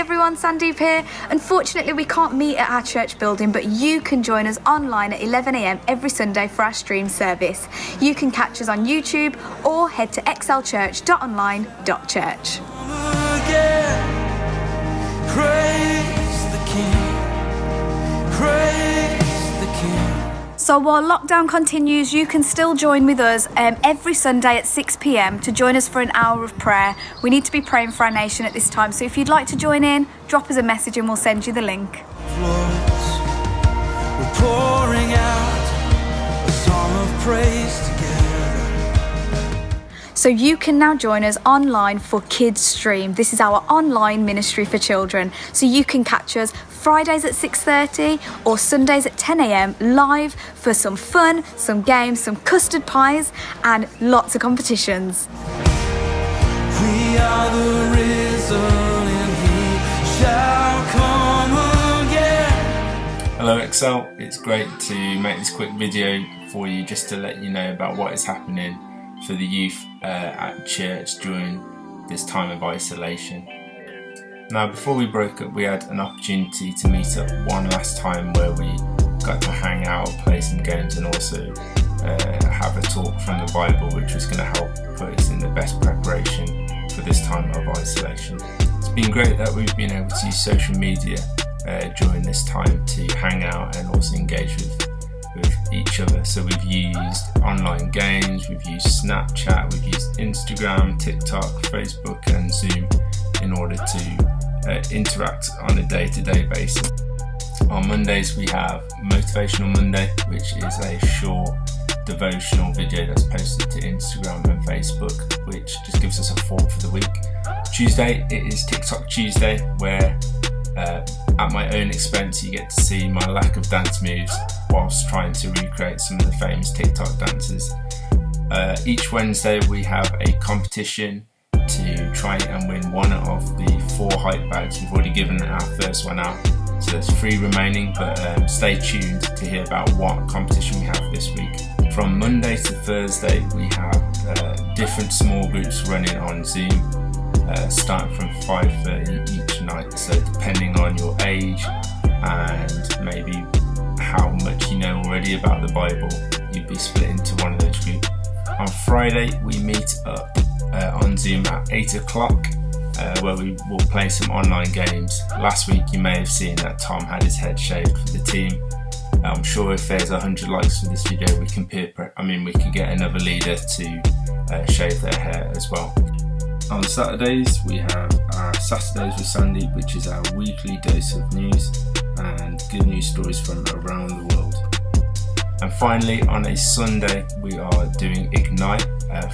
everyone, Sandeep here. Unfortunately, we can't meet at our church building, but you can join us online at 11 a.m. every Sunday for our stream service. You can catch us on YouTube or head to xlchurch.online.church. Praise the King. Praise the King. So while lockdown continues, you can still join with us every Sunday at 6 p.m. to join us for an hour of prayer. We need to be praying for our nation at this time, so if you'd like to join in, drop us a message and we'll send you the link. Floods, we're pouring out a song of praise together. So you can now join us online for Kids Stream. This is our online ministry for children. So you can catch us Fridays at 6:30 or Sundays at 10 a.m. live for some fun, some games, some custard pies and lots of competitions. We are the risen and he shall come again. Hello Excel, it's great to make this quick video for you just to let you know about what is happening for the youth at church during this time of isolation. Now, before we broke up, we had an opportunity to meet up one last time where we got to hang out, play some games and also have a talk from the Bible, which was going to help put us in the best preparation for this time of isolation. It's been great that we've been able to use social media during this time to hang out and also engage with each other. So we've used online games, we've used Snapchat, we've used Instagram, TikTok, Facebook and Zoom in order to interact on a day-to-day basis. On Mondays we have Motivational Monday, which is a short devotional video that's posted to Instagram and Facebook, which just gives us a thought for the week. Tuesday it is TikTok Tuesday, where at my own expense you get to see my lack of dance moves whilst trying to recreate some of the famous TikTok dances. Each Wednesday we have a competition to try and win one of the 4 hype bags. We've already given our first one out, so there's 3 remaining, but stay tuned to hear about what competition we have this week. From Monday to Thursday we have different small groups running on Zoom, starting from 5:30 each night, so depending on your age and maybe how much you know already about the Bible, you'd be split into one of those groups. On Friday we meet up on Zoom at 8 o'clock where we will play some online games. Last week you may have seen that Tom had his head shaved for the team. I'm sure if there's 100 likes for this video we can we can get another leader to shave their hair as well. On Saturdays we have our Saturdays with Sandeep, which is our weekly dose of news and good news stories from around the world. And finally on a Sunday we are doing Ignite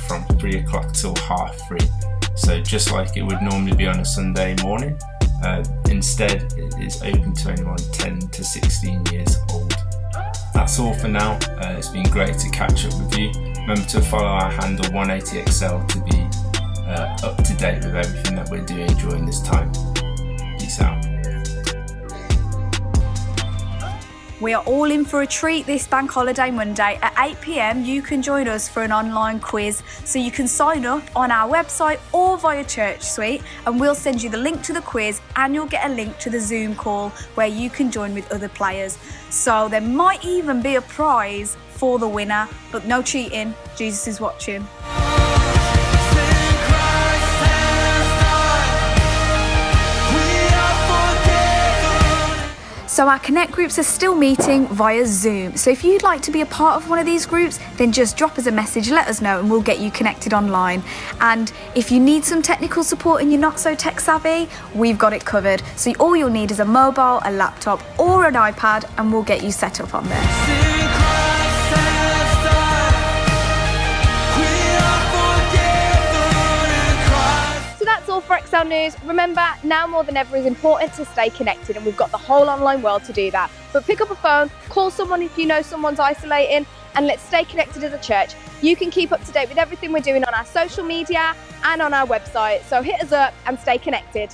from 3 o'clock till 3:30. So just like it would normally be on a Sunday morning, instead it is open to anyone 10 to 16 years old. That's all for now. It's been great to catch up with you. Remember to follow our handle 180XL to be up to date with everything that we're doing during this time. Peace out. We are all in for a treat this Bank Holiday Monday. At 8 p.m, you can join us for an online quiz. So you can sign up on our website or via Church Suite, and we'll send you the link to the quiz and you'll get a link to the Zoom call where you can join with other players. So there might even be a prize for the winner, but no cheating. Jesus is watching. So our Connect groups are still meeting via Zoom. So if you'd like to be a part of one of these groups, then just drop us a message, let us know, and we'll get you connected online. And if you need some technical support and you're not so tech savvy, we've got it covered. So all you'll need is a mobile, a laptop, or an iPad, and we'll get you set up on there. That's all for XL News. Remember, now more than ever is important to stay connected, and we've got the whole online world to do that. But pick up a phone, call someone if you know someone's isolating, and let's stay connected as a church. You can keep up to date with everything we're doing on our social media and on our website. So hit us up and stay connected.